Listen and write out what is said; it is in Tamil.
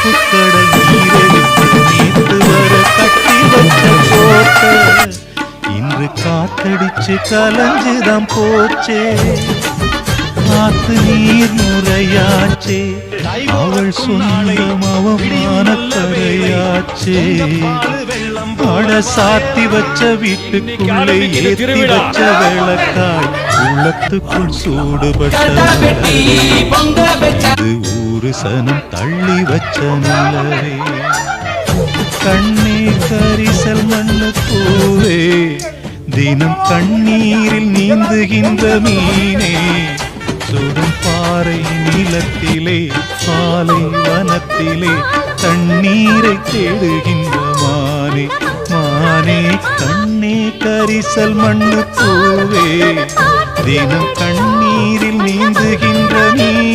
கருப்பு கடல் நீரெடுத்து நேத்து வர கட்டி வச்ச கோட்டை இன்று காத்தடிச்சு கலஞ்சுதான் போச்சே. காத்து நீர் முறையாச்சே, அவள் சொந்தம் அவமான கரையாச்சே. அட சாத்தி வச்ச வீட்டுக்குள்ளே ஏற்றி வச்ச விளக்காய் உள்ளத்துக்குள் சூடுபட்ட ஊரு சனம் தள்ளி வச்ச நிலவே. கண்ணே கரிசல் மண்ணு பூவே, தினம் கண்ணீரில் நீந்துகின்ற மீனே. சுடும் பாறை நிலத்திலே பாலை வனத்திலே தண்ணீரை தேடுகின்ற மானே. மானே கண்ணே கரிசல் மண்ணு பூவே, தினம் கண்ணீரில் நீந்துகின்ற மீனே.